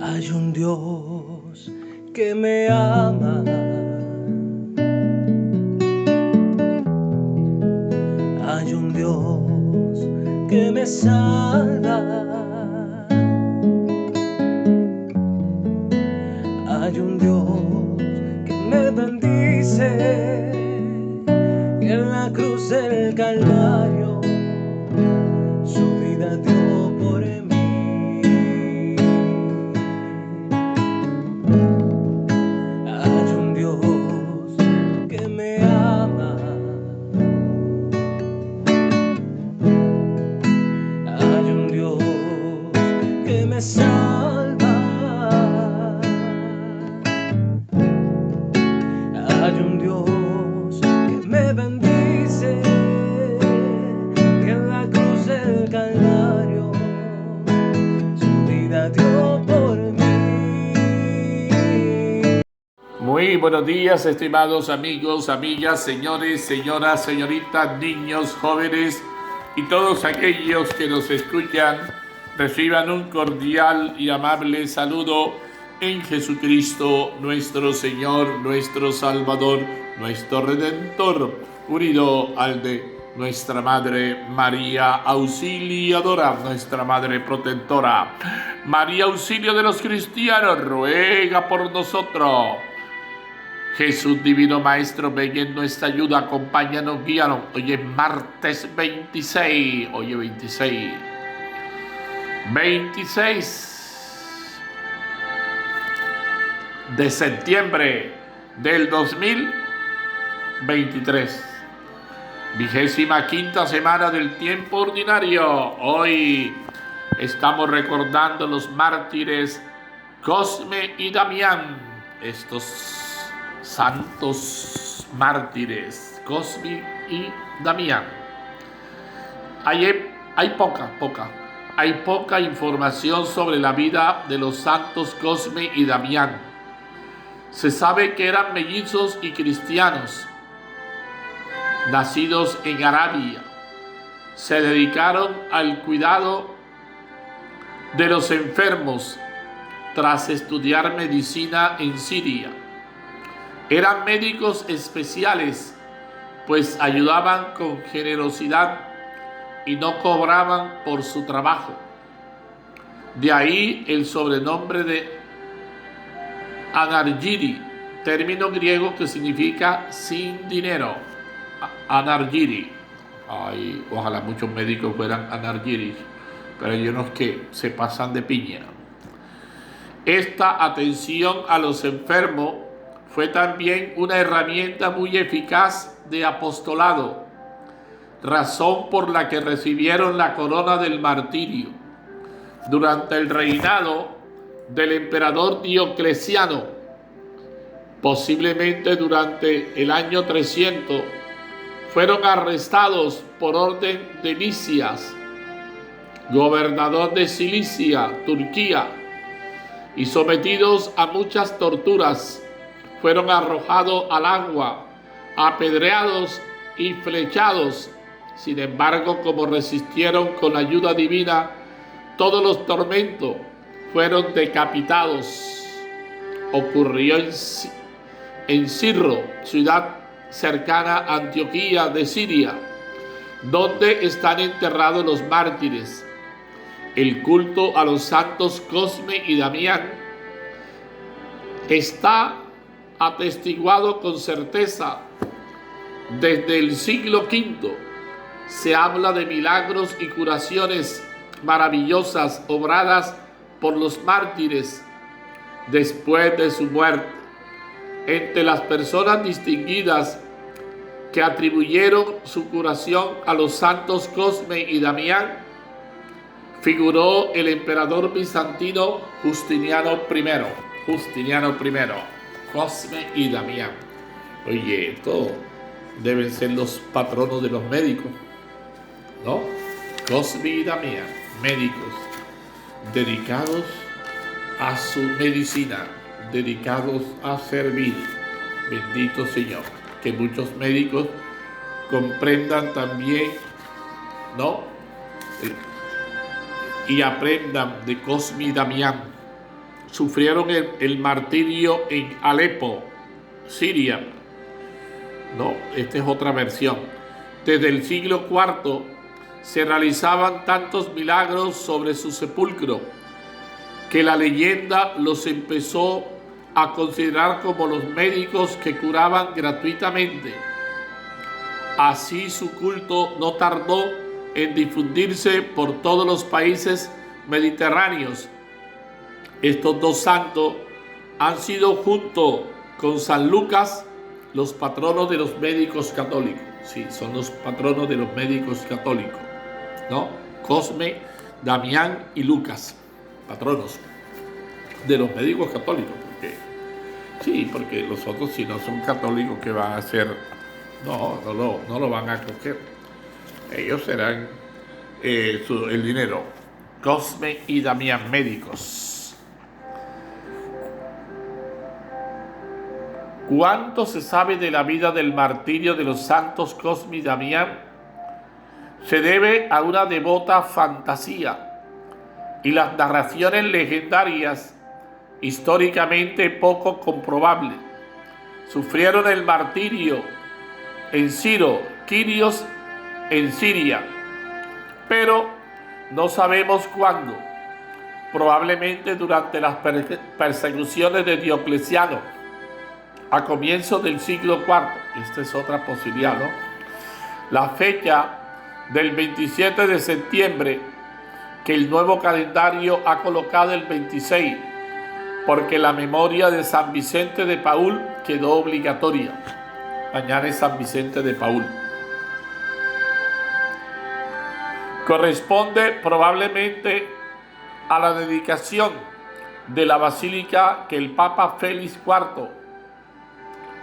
Hay un Dios que me ama, hay un Dios que me salva, hay un Dios que me bendice, y en la cruz del Calvario su vida dio por mí. Hay un Dios que me ama, hay un Dios que me salva, hay un Dios que me bendice, que en la cruz del Calvario su vida dio por mí. Muy buenos días, estimados amigos, amigas, señores, señoras, señoritas, niños, jóvenes y todos aquellos que nos escuchan. Reciban un cordial y amable saludo en Jesucristo, nuestro Señor, nuestro Salvador, nuestro Redentor, unido al de nuestra Madre María Auxiliadora, nuestra Madre Protectora. María Auxilio de los cristianos, ruega por nosotros. Jesús Divino Maestro, ven en nuestra ayuda, acompáñanos, guíanos. Hoy es martes 26, hoy 26 de septiembre del 2023. 25ª semana del tiempo ordinario. Hoy estamos recordando los mártires Cosme y Damián, estos santos mártires, Cosme y Damián. Hay poca información sobre la vida de los santos Cosme y Damián. Se sabe que eran mellizos y cristianos, nacidos en Arabia. Se dedicaron al cuidado de los enfermos tras estudiar medicina en Siria. Eran médicos especiales, pues ayudaban con generosidad y no cobraban por su trabajo. De ahí el sobrenombre de Anargiri, término griego que significa sin dinero. Anargiri. Ay, ojalá muchos médicos fueran Anargiris, pero hay unos que se pasan de piña. Esta atención a los enfermos fue también una herramienta muy eficaz de apostolado, razón por la que recibieron la corona del martirio. Durante el reinado del emperador Diocleciano, posiblemente durante el año 300, fueron arrestados por orden de Lisias, gobernador de Cilicia, Turquía, y sometidos a muchas torturas. Fueron arrojados al agua, apedreados y flechados. Sin embargo, como resistieron con la ayuda divina todos los tormentos, fueron decapitados. Ocurrió en Cirro, ciudad cercana a Antioquía de Siria, donde están enterrados los mártires. El culto a los santos Cosme y Damián está atestiguado con certeza. Desde el siglo V se habla de milagros y curaciones maravillosas obradas por los mártires después de su muerte. Entre las personas distinguidas que atribuyeron su curación a los santos Cosme y Damián figuró el emperador bizantino Justiniano I. Cosme y Damián. Oye, estos deben ser los patronos de los médicos, ¿no? Cosme y Damián, médicos dedicados a su medicina, dedicados a servir. Bendito Señor, que muchos médicos comprendan también, ¿no? Y aprendan de Cosme y Damián, sufrieron el martirio en Alepo, Siria. No, esta es otra versión. Desde el siglo IV se realizaban tantos milagros sobre su sepulcro que la leyenda los empezó a considerar como los médicos que curaban gratuitamente. Así su culto no tardó en difundirse por todos los países mediterráneos. Estos dos santos han sido, junto con San Lucas, los patronos de los médicos católicos. Sí, son los patronos de los médicos católicos, ¿no? Cosme, Damián y Lucas, patronos de los médicos católicos. Porque los otros, si no son católicos, ¿qué van a hacer? No lo van a coger. Ellos serán el dinero. Cosme y Damián, médicos. ¿Cuánto se sabe de la vida del martirio de los santos Cosme y Damián? Se debe a una devota fantasía y las narraciones legendarias históricamente poco comprobable. Sufrieron el martirio en Ciro, Quirios, en Siria, pero no sabemos cuándo. Probablemente durante las persecuciones de Diocleciano, a comienzos del siglo IV. Esta es otra posibilidad, ¿no? La fecha del 27 de septiembre, que el nuevo calendario ha colocado el 26, porque la memoria de San Vicente de Paúl quedó obligatoria. Mañana es San Vicente de Paúl. Corresponde probablemente a la dedicación de la basílica que el Papa Félix IV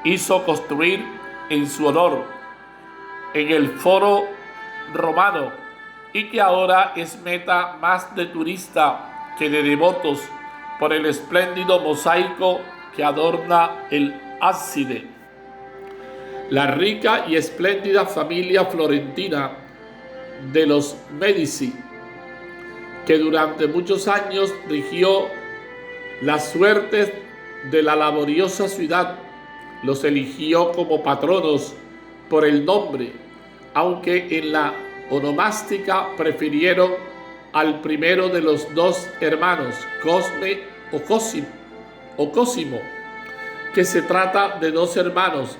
hizo construir en su honor en el Foro Romano y que ahora es meta más de turista que de devotos por el espléndido mosaico que adorna el ábside. La rica y espléndida familia florentina de los Medici, que durante muchos años rigió las suertes de la laboriosa ciudad, los eligió como patronos por el nombre, aunque en la onomástica prefirieron al primero de los dos hermanos, Cosme o Cosimo, que se trata de dos hermanos.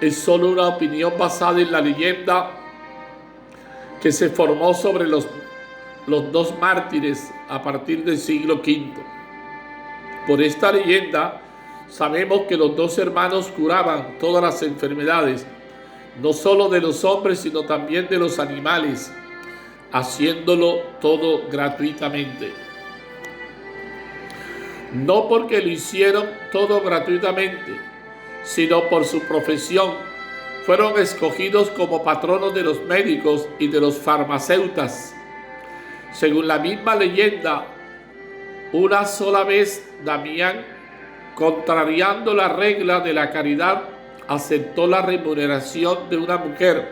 Es solo una opinión basada en la leyenda que se formó sobre los dos mártires a partir del siglo V. Por esta leyenda sabemos que los dos hermanos curaban todas las enfermedades, no solo de los hombres, sino también de los animales, haciéndolo todo gratuitamente. No porque lo hicieron todo gratuitamente, sino por su profesión. Fueron escogidos como patronos de los médicos y de los farmacéutas. Según la misma leyenda, una sola vez Damián, contrariando la regla de la caridad, aceptó la remuneración de una mujer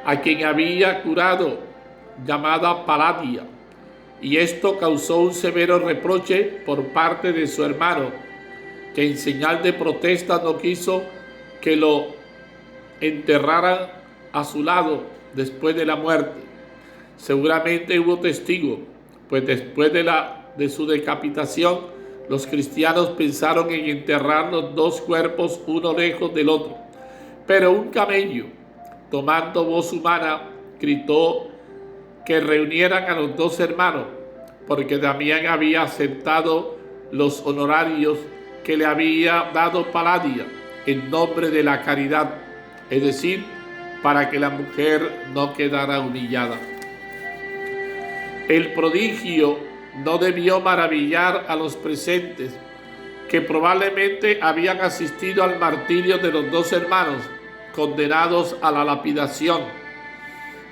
a quien había curado, llamada Paladia, y esto causó un severo reproche por parte de su hermano, que en señal de protesta no quiso que lo enterraran a su lado después de la muerte. Seguramente hubo testigos, pues después de su decapitación, los cristianos pensaron en enterrar los dos cuerpos uno lejos del otro. Pero un camello, tomando voz humana, gritó que reunieran a los dos hermanos, porque Damián había aceptado los honorarios que le había dado Paladia en nombre de la caridad, es decir, para que la mujer no quedara humillada. El prodigio no debió maravillar a los presentes, que probablemente habían asistido al martirio de los dos hermanos, condenados a la lapidación.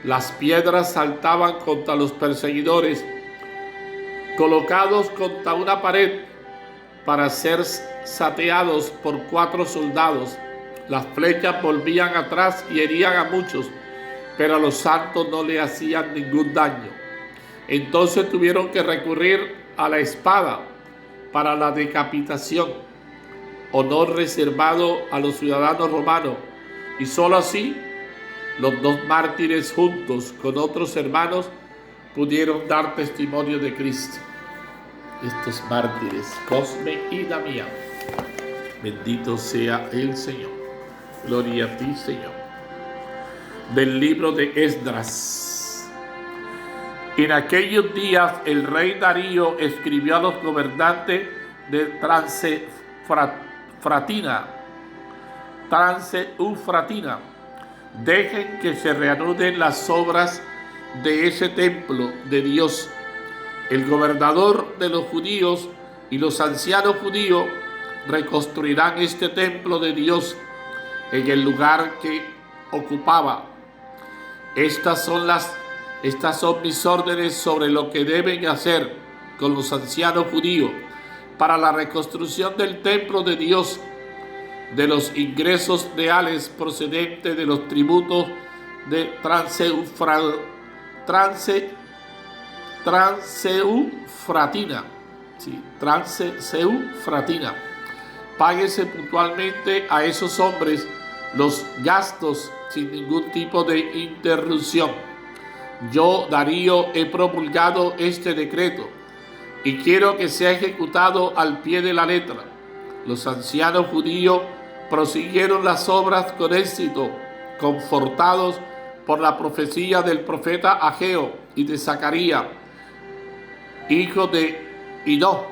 Las piedras saltaban contra los perseguidores, colocados contra una pared para ser sateados por 4 soldados. Las flechas volvían atrás y herían a muchos, pero a los santos no le hacían ningún daño. Entonces tuvieron que recurrir a la espada, para la decapitación, honor reservado a los ciudadanos romanos, y sólo así los dos mártires juntos con otros hermanos pudieron dar testimonio de Cristo. Estos mártires, Cosme y Damián. Bendito sea el Señor. Gloria a ti, Señor. Del libro de Esdras. En aquellos días el rey Darío escribió a los gobernantes de Transeufratina: dejen que se reanuden las obras de ese templo de Dios. El gobernador de los judíos y los ancianos judíos reconstruirán este templo de Dios en el lugar que ocupaba. Estas son mis órdenes sobre lo que deben hacer con los ancianos judíos para la reconstrucción del templo de Dios, de los ingresos reales procedentes de los tributos de Transeufratina. Páguese puntualmente a esos hombres los gastos sin ningún tipo de interrupción. Yo, Darío, he promulgado este decreto y quiero que sea ejecutado al pie de la letra. Los ancianos judíos prosiguieron las obras con éxito, confortados por la profecía del profeta Ageo y de Zacarías, hijo de Idó.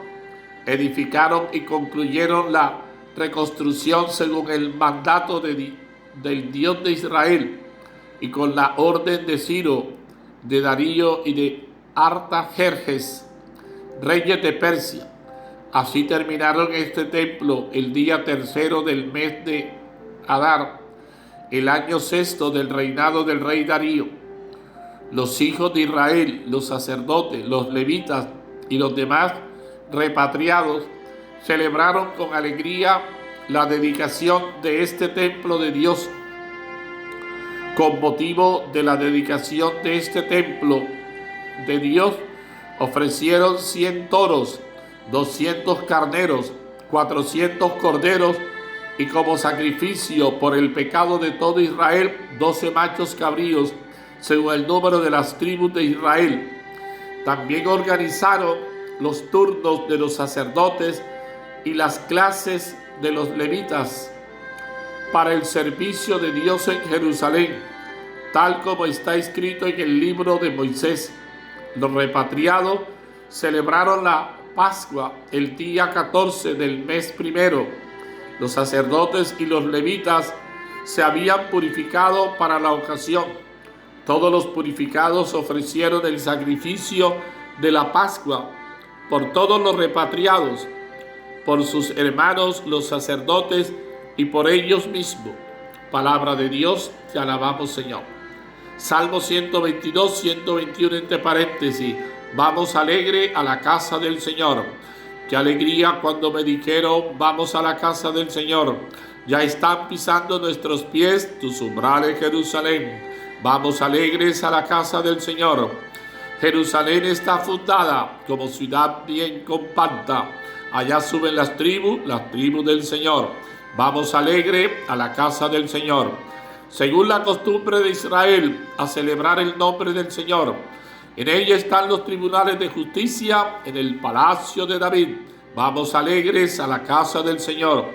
Edificaron y concluyeron la reconstrucción según el mandato del Dios de Israel y con la orden de Ciro, de Darío y de Artajerjes, reyes de Persia. Así terminaron este templo el día 3 del mes de Adar, el año 6 del reinado del rey Darío. Los hijos de Israel, los sacerdotes, los levitas y los demás repatriados celebraron con alegría la dedicación de este templo de Dios. Con motivo de la dedicación de este templo de Dios, ofrecieron 100 toros, 200 carneros, 400 corderos y como sacrificio por el pecado de todo Israel, 12 machos cabríos, según el número de las tribus de Israel. También organizaron los turnos de los sacerdotes y las clases de los levitas para el servicio de Dios en Jerusalén, tal como está escrito en el libro de Moisés. Los repatriados celebraron la Pascua el día 14 del mes primero. Los sacerdotes y los levitas se habían purificado para la ocasión. Todos los purificados ofrecieron el sacrificio de la Pascua por todos los repatriados, por sus hermanos los sacerdotes y por ellos mismos. Palabra de Dios, te alabamos, Señor. Salmo 122, 121 entre paréntesis. Vamos alegre a la casa del Señor. Qué alegría cuando me dijeron, vamos a la casa del Señor. Ya están pisando nuestros pies tus umbrales, Jerusalén. Vamos alegres a la casa del Señor. Jerusalén está fundada como ciudad bien compacta. Allá suben las tribus del Señor. Vamos alegre a la casa del Señor. Según la costumbre de Israel, a celebrar el nombre del Señor. En ella están los tribunales de justicia en el palacio de David. Vamos alegres a la casa del Señor.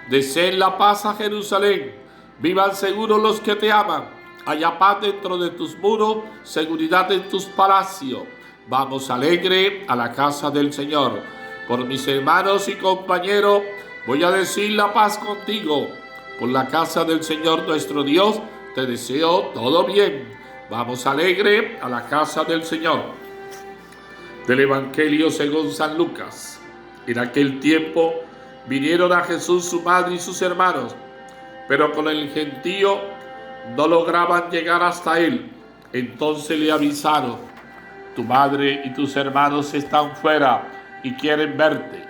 Deseen la paz a Jerusalén. Vivan seguros los que te aman. Haya paz dentro de tus muros, seguridad en tus palacios. Vamos alegre a la casa del Señor. Por mis hermanos y compañeros, voy a decir la paz contigo. Por la casa del Señor nuestro Dios, te deseo todo bien. Vamos alegre a la casa del Señor. Del Evangelio según San Lucas. En aquel tiempo vinieron a Jesús su madre y sus hermanos, pero con el gentío no lograban llegar hasta él. Entonces le avisaron: tu madre y tus hermanos están fuera y quieren verte.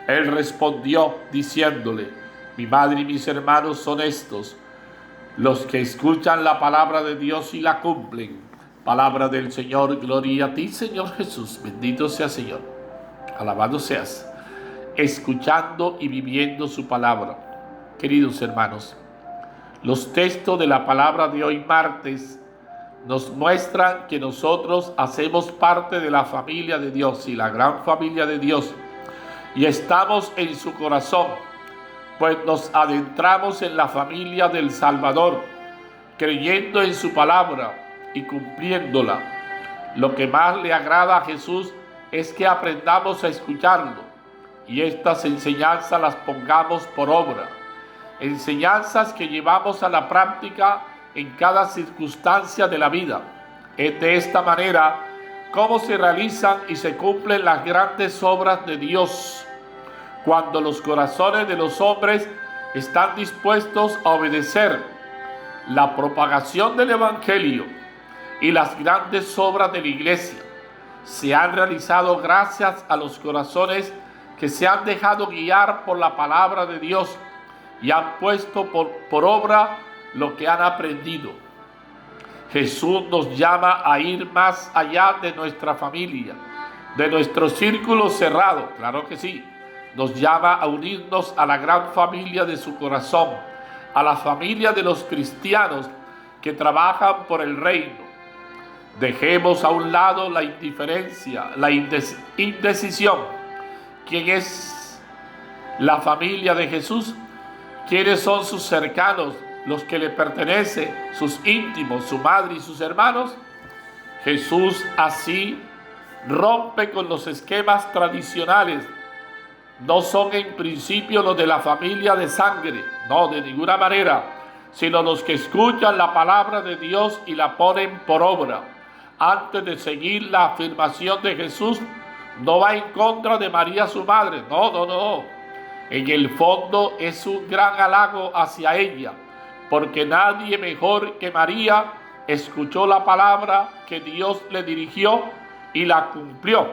Él respondió diciéndole: mi madre y mis hermanos son estos, los que escuchan la palabra de Dios y la cumplen. Palabra del Señor. Gloria a ti, Señor Jesús. Bendito seas, Señor. Alabado seas. escuchando y viviendo su palabra. Queridos hermanos, los textos de la palabra de hoy martes nos muestran que nosotros hacemos parte de la familia de Dios y la gran familia de Dios, y estamos en su corazón, pues nos adentramos en la familia del Salvador, creyendo en su palabra y cumpliéndola. Lo que más le agrada a Jesús es que aprendamos a escucharlo y estas enseñanzas las pongamos por obra. Enseñanzas que llevamos a la práctica en cada circunstancia de la vida. Es de esta manera cómo se realizan y se cumplen las grandes obras de Dios, cuando los corazones de los hombres están dispuestos a obedecer. La propagación del Evangelio y las grandes obras de la Iglesia se han realizado gracias a los corazones que se han dejado guiar por la palabra de Dios y han puesto por obra lo que han aprendido. Jesús nos llama a ir más allá de nuestra familia, de nuestro círculo cerrado, claro que sí. Nos llama a unirnos a la gran familia de su corazón, a la familia de los cristianos que trabajan por el reino. Dejemos a un lado la indiferencia, la indecisión. ¿Quién es la familia de Jesús? ¿Quiénes son sus cercanos, los que le pertenecen, sus íntimos, su madre y sus hermanos? Jesús así rompe con los esquemas tradicionales. No son en principio los de la familia de sangre, no, de ninguna manera, sino los que escuchan la palabra de Dios y la ponen por obra. Antes de seguir la afirmación de Jesús, no va en contra de María su madre, no. En el fondo es un gran halago hacia ella, porque nadie mejor que María escuchó la palabra que Dios le dirigió y la cumplió.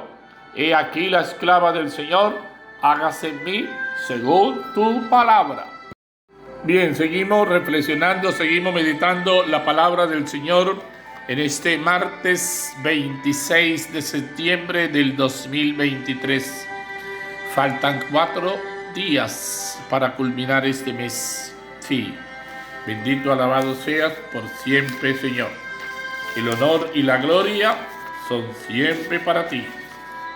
He aquí la esclava del Señor, hágase en mí según tu palabra. Bien, seguimos reflexionando, seguimos meditando la palabra del Señor en este martes 26 de septiembre del 2023. Faltan 4 días para culminar este mes. Sí, bendito, alabado seas por siempre, Señor. El honor y la gloria son siempre para ti.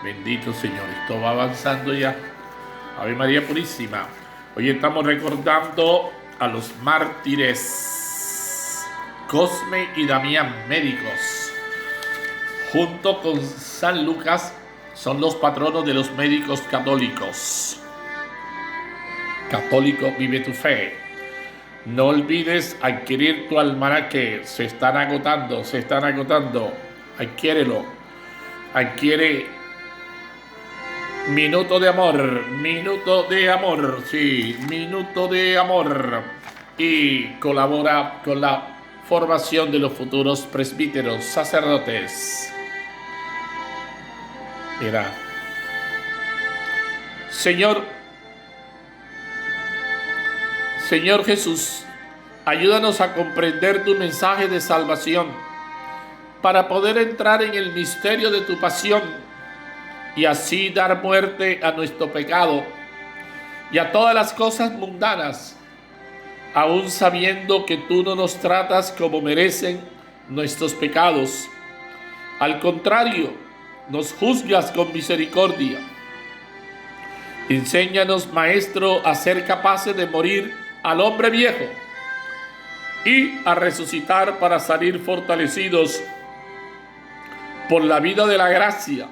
Bendito Señor. Esto va avanzando ya. Ave María Purísima. Hoy estamos recordando a los mártires Cosme y Damián, médicos. Junto con San Lucas son los patronos de los médicos católicos. Católico, vive tu fe. No olvides adquirir tu almanaque. Se están agotando. Adquiérelo. Adquiere Minuto de amor, sí, minuto de amor. Y colabora con la formación de los futuros presbíteros, sacerdotes. Mira, Señor Jesús, ayúdanos a comprender tu mensaje de salvación para poder entrar en el misterio de tu pasión y así dar muerte a nuestro pecado y a todas las cosas mundanas, aún sabiendo que tú no nos tratas como merecen nuestros pecados. Al contrario, nos juzgas con misericordia. Enséñanos, Maestro, a ser capaces de morir al hombre viejo y a resucitar para salir fortalecidos por la vida de la gracia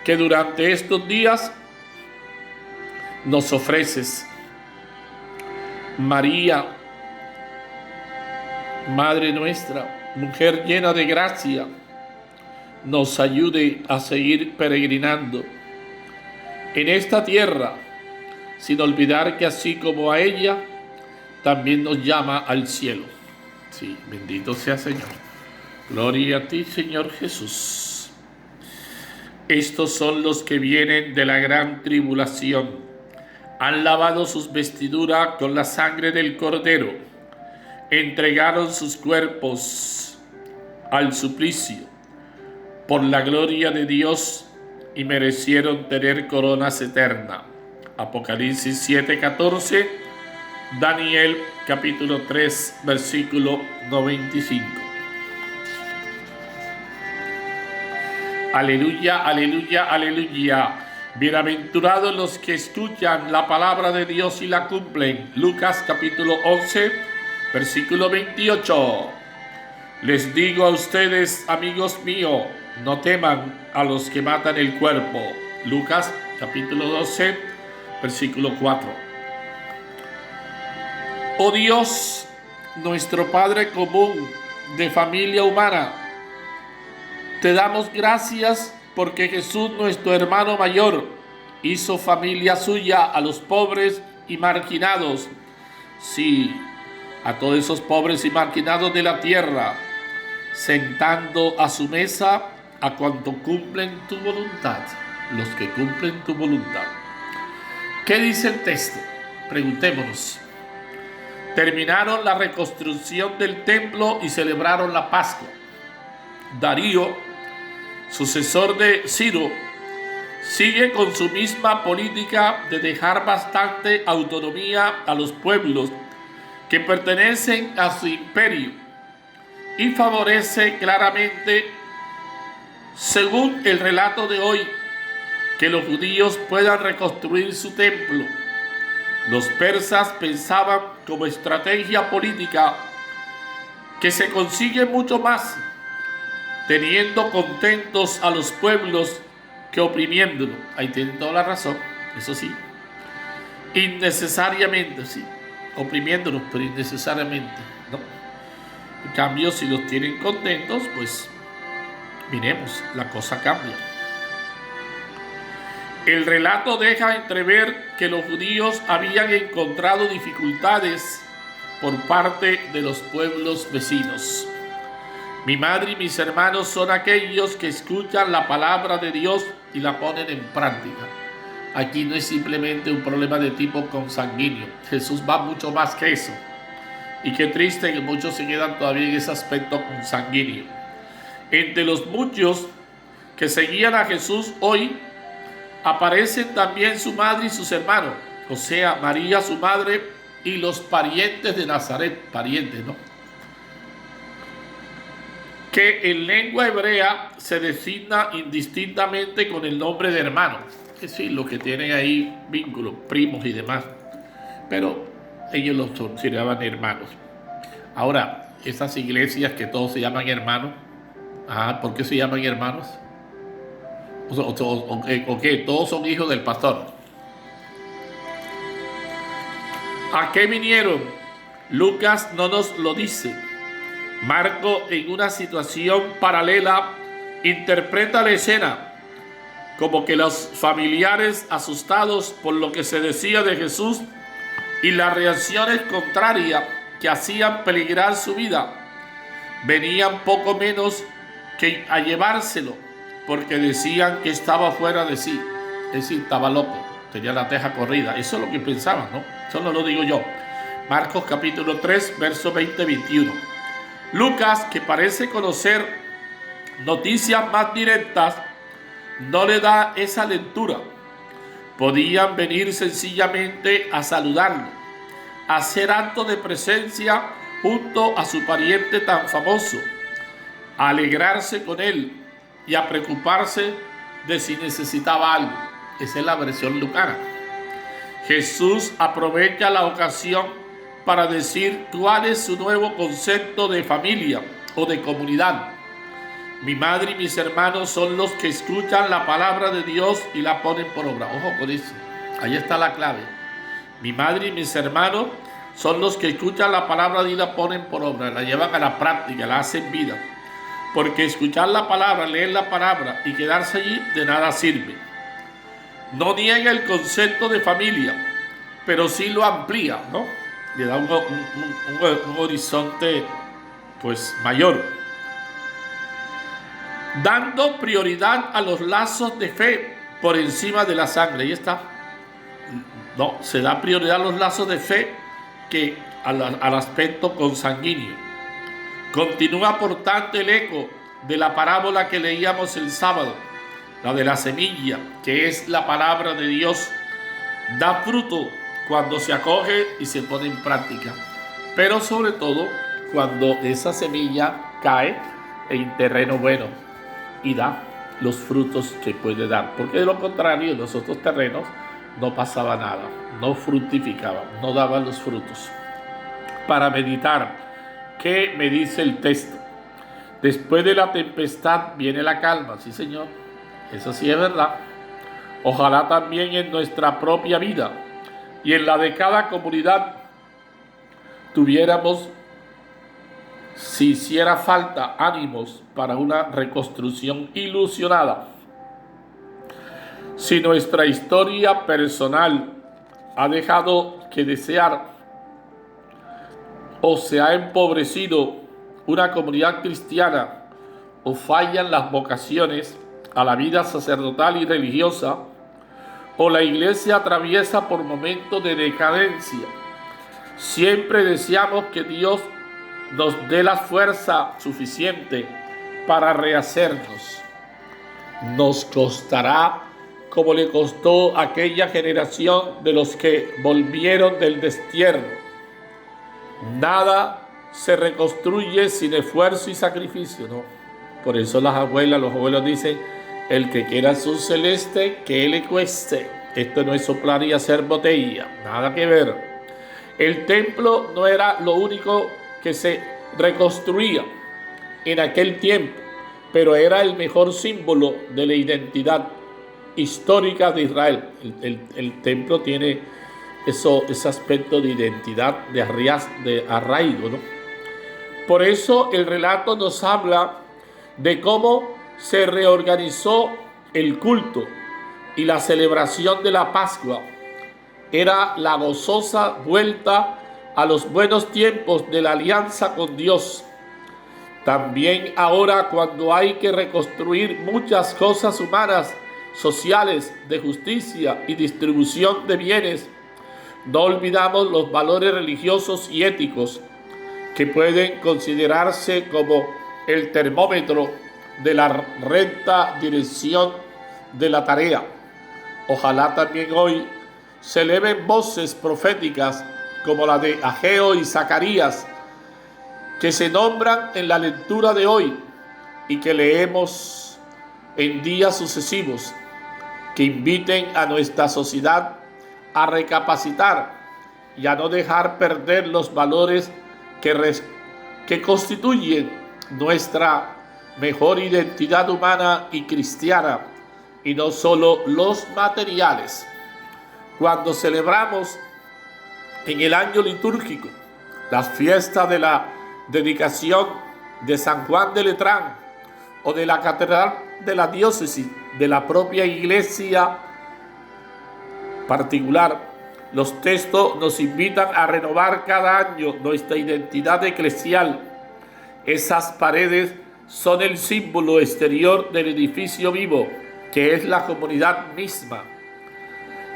que durante estos días nos ofreces. María, Madre nuestra, mujer llena de gracia, nos ayude a seguir peregrinando en esta tierra, sin olvidar que así como a ella, también nos llama al cielo. Sí, bendito sea Señor. Gloria a ti, Señor Jesús. Estos son los que vienen de la gran tribulación. Han lavado sus vestiduras con la sangre del Cordero. Entregaron sus cuerpos al suplicio por la gloria de Dios y merecieron tener coronas eternas. Apocalipsis 7:14, Daniel capítulo 3, versículo 95. Aleluya, aleluya, aleluya. Bienaventurados los que escuchan la palabra de Dios y la cumplen. Lucas capítulo 11, versículo 28. Les digo a ustedes, amigos míos, no teman a los que matan el cuerpo. Lucas capítulo 12, versículo 4. Oh Dios, nuestro Padre común de familia humana, te damos gracias porque Jesús, nuestro hermano mayor, hizo familia suya a los pobres y marginados. Sí, a todos esos pobres y marginados de la tierra, sentando a su mesa a cuanto cumplen tu voluntad, los que cumplen tu voluntad. ¿Qué dice el texto? Preguntémonos. Terminaron la reconstrucción del templo y celebraron la Pascua. Darío, sucesor de Ciro, sigue con su misma política de dejar bastante autonomía a los pueblos que pertenecen a su imperio y favorece claramente, según el relato de hoy, que los judíos puedan reconstruir su templo. Los persas pensaban como estrategia política que se consigue mucho más teniendo contentos a los pueblos que oprimiéndolos. Ahí tienen toda la razón, eso sí. Innecesariamente, sí. Oprimiéndolos, pero innecesariamente, ¿no? En cambio, si los tienen contentos, pues miremos, la cosa cambia. El relato deja entrever que los judíos habían encontrado dificultades por parte de los pueblos vecinos. Mi madre y mis hermanos son aquellos que escuchan la palabra de Dios y la ponen en práctica. Aquí no es simplemente un problema de tipo consanguíneo. Jesús va mucho más que eso. Y qué triste que muchos se quedan todavía en ese aspecto consanguíneo. Entre los muchos que seguían a Jesús hoy, aparecen también su madre y sus hermanos. O sea, María, su madre, y los parientes de Nazaret. Parientes, ¿no? Que en lengua hebrea se designa indistintamente con el nombre de hermano. Es decir, los que tienen ahí vínculos, primos y demás. Pero ellos los consideraban hermanos. Ahora, esas iglesias que todos se llaman hermanos, ¿por qué se llaman hermanos? ¿O qué? Todos son hijos del pastor. ¿A qué vinieron? Lucas no nos lo dice. Marco, en una situación paralela, interpreta la escena como que los familiares, asustados por lo que se decía de Jesús y las reacciones contrarias que hacían peligrar su vida, venían poco menos que a llevárselo, porque decían que estaba fuera de sí, es decir, estaba loco, tenía la teja corrida. Eso es lo que pensaban, ¿no? Eso no lo digo yo. Marcos capítulo 3, verso 20-21. Lucas, que parece conocer noticias más directas, no le da esa lectura. Podían venir sencillamente a saludarlo, a hacer acto de presencia junto a su pariente tan famoso, a alegrarse con él y a preocuparse de si necesitaba algo. Esa es la versión lucana. Jesús aprovecha la ocasión para decir cuál es su nuevo concepto de familia o de comunidad. Mi madre y mis hermanos son los que escuchan la palabra de Dios y la ponen por obra. Ojo con eso, ahí está la clave. Mi madre y mis hermanos son los que escuchan la palabra y la ponen por obra, la llevan a la práctica, la hacen vida. Porque escuchar la palabra, leer la palabra y quedarse allí de nada sirve. No niega el concepto de familia, pero sí lo amplía, ¿no? Le da un horizonte pues mayor, dando prioridad a los lazos de fe por encima de la sangre. Ahí está. No, se da prioridad a los lazos de fe que al aspecto consanguíneo. Continúa por tanto el eco de la parábola que leíamos el sábado, la de la semilla, que es la palabra de Dios. Da fruto cuando se acoge y se pone en práctica, pero sobre todo cuando esa semilla cae en terreno bueno y da los frutos que puede dar, porque de lo contrario en los otros terrenos no pasaba nada, no fructificaban, no daban los frutos. Para meditar, ¿qué me dice el texto? Después de la tempestad viene la calma. Sí, Señor, eso sí es verdad. Ojalá también en nuestra propia vida y en la de cada comunidad tuviéramos, si hiciera falta, ánimos para una reconstrucción ilusionada. Si nuestra historia personal ha dejado que desear o se ha empobrecido una comunidad cristiana o fallan las vocaciones a la vida sacerdotal y religiosa, o la iglesia atraviesa por momentos de decadencia, siempre deseamos que Dios nos dé la fuerza suficiente para rehacernos. Nos costará como le costó a aquella generación de los que volvieron del destierro. Nada se reconstruye sin esfuerzo y sacrificio, ¿no? Por eso las abuelas, los abuelos dicen, el que quiera su celeste, que le cueste. Esto no es soplar y hacer botella, nada que ver. El templo no era lo único que se reconstruía en aquel tiempo, pero era el mejor símbolo de la identidad histórica de Israel. El templo tiene ese aspecto de identidad, de arraigo, ¿no? Por eso el relato nos habla de cómo se reorganizó el culto y la celebración de la Pascua. Era la gozosa vuelta a los buenos tiempos de la alianza con Dios. También ahora, cuando hay que reconstruir muchas cosas humanas, sociales, de justicia y distribución de bienes, no olvidamos los valores religiosos y éticos que pueden considerarse como el termómetro de la recta dirección de la tarea. Ojalá también hoy se eleven voces proféticas como la de Ageo y Zacarías, que se nombran en la lectura de hoy y que leemos en días sucesivos, que inviten a nuestra sociedad a recapacitar y a no dejar perder los valores que constituyen nuestra mejor identidad humana y cristiana, y no solo los materiales. Cuando celebramos en el año litúrgico las fiestas de la dedicación de San Juan de Letrán o de la catedral de la diócesis, de la propia iglesia particular, los textos nos invitan a renovar cada año nuestra identidad eclesial. Esas paredes son el símbolo exterior del edificio vivo, que es la comunidad misma,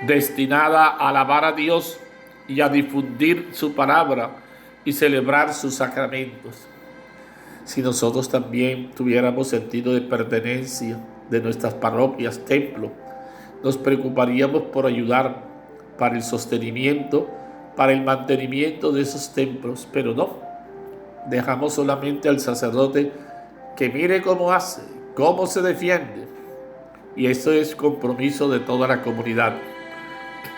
destinada a alabar a Dios y a difundir su palabra y celebrar sus sacramentos. Si nosotros también tuviéramos sentido de pertenencia de nuestras parroquias, templos, nos preocuparíamos por ayudar para el sostenimiento, para el mantenimiento de esos templos, pero no, dejamos solamente al sacerdote que mire cómo hace, cómo se defiende, y eso es compromiso de toda la comunidad.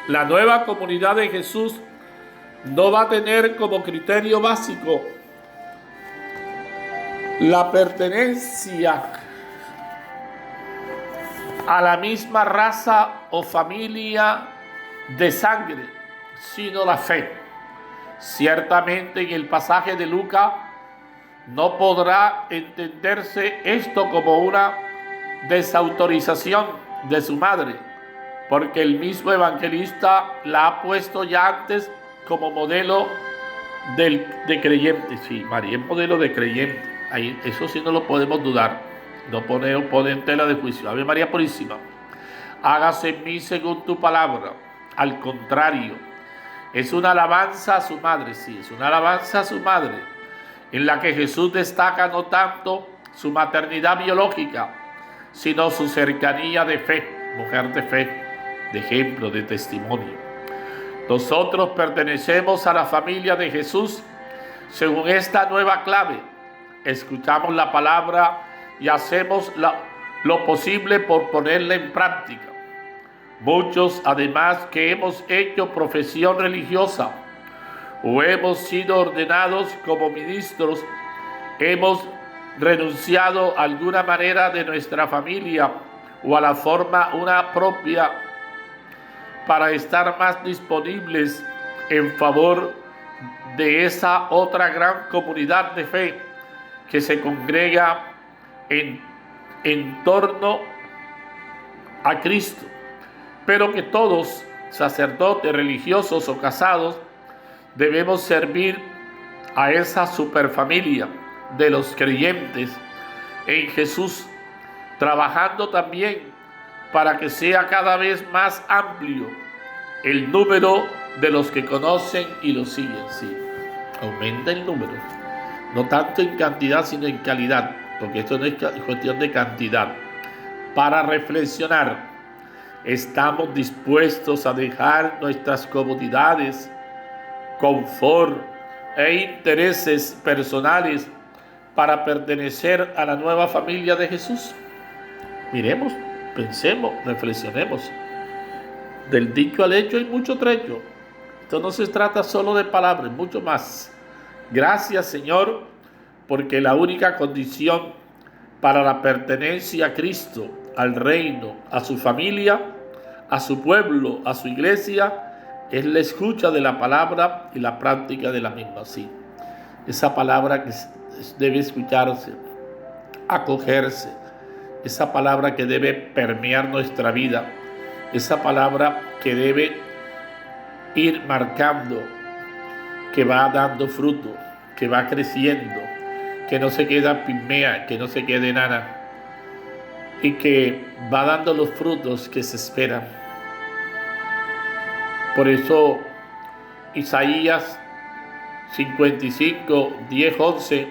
La nueva comunidad de Jesús no va a tener como criterio básico la pertenencia a la misma raza o familia de sangre, sino la fe. Ciertamente en el pasaje de Lucas no podrá entenderse esto como una desautorización de su madre, porque el mismo evangelista la ha puesto ya antes como modelo de creyente. Sí, María es modelo de creyente. Ahí, eso sí no lo podemos dudar. No pone en tela de juicio. Ave María Purísima, hágase en mí según tu palabra. Al contrario, es una alabanza a su madre, sí, es una alabanza a su madre, en la que Jesús destaca no tanto su maternidad biológica, sino su cercanía de fe, mujer de fe, de ejemplo, de testimonio. Nosotros pertenecemos a la familia de Jesús según esta nueva clave. Escuchamos la palabra y hacemos lo posible por ponerla en práctica. Muchos, además, que hemos hecho profesión religiosa o hemos sido ordenados como ministros, hemos renunciado a alguna manera de nuestra familia o a la forma una propia para estar más disponibles en favor de esa otra gran comunidad de fe que se congrega en torno a Cristo, pero que todos, sacerdotes, religiosos o casados, debemos servir a esa superfamilia de los creyentes en Jesús, trabajando también para que sea cada vez más amplio el número de los que conocen y lo siguen. Sí, aumenta el número, no tanto en cantidad sino en calidad, porque esto no es cuestión de cantidad. Para reflexionar, ¿estamos dispuestos a dejar nuestras comodidades, confort e intereses personales para pertenecer a la nueva familia de Jesús? Miremos, pensemos, reflexionemos. Del dicho al hecho hay mucho trecho. Esto no se trata solo de palabras, mucho más. Gracias, Señor, porque la única condición para la pertenencia a Cristo, al reino, a su familia, a su pueblo, a su iglesia, es la escucha de la palabra y la práctica de la misma. Sí, esa palabra que debe escucharse, acogerse, esa palabra que debe permear nuestra vida, esa palabra que debe ir marcando, que va dando fruto, que va creciendo, que no se queda pigmea, que no se quede enana, y que va dando los frutos que se esperan. Por eso Isaías 55, 10, 11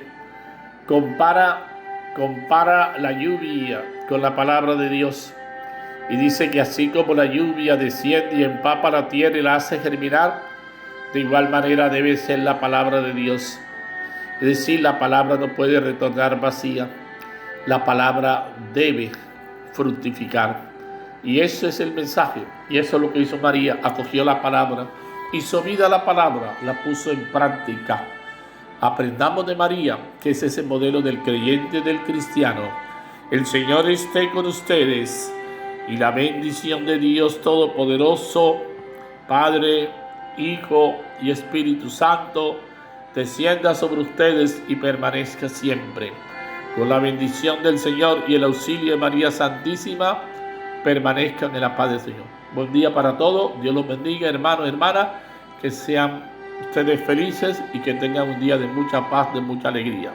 compara la lluvia con la palabra de Dios y dice que así como la lluvia desciende y empapa la tierra y la hace germinar, de igual manera debe ser la palabra de Dios. Es decir, la palabra no puede retornar vacía, la palabra debe fructificar. Y eso es el mensaje, y eso es lo que hizo María. Acogió la palabra, hizo vida a la palabra, la puso en práctica. Aprendamos de María, que es ese modelo del creyente, del cristiano. El Señor esté con ustedes, y la bendición de Dios Todopoderoso, Padre, Hijo y Espíritu Santo, descienda sobre ustedes y permanezca siempre. Con la bendición del Señor y el auxilio de María Santísima, permanezcan en la paz del Señor. Buen día para todos. Dios los bendiga, hermanos, hermanas. Que sean ustedes felices y que tengan un día de mucha paz, de mucha alegría.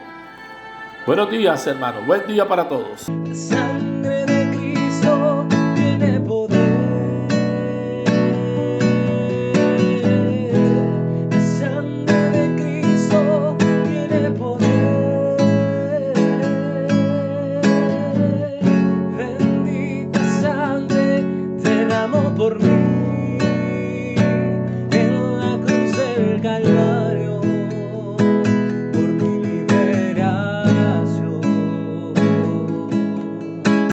Buenos días, hermanos. Buen día para todos. La sangre de Cristo tiene poder. La sangre de Cristo tiene poder. Bendita sangre derramó por mí.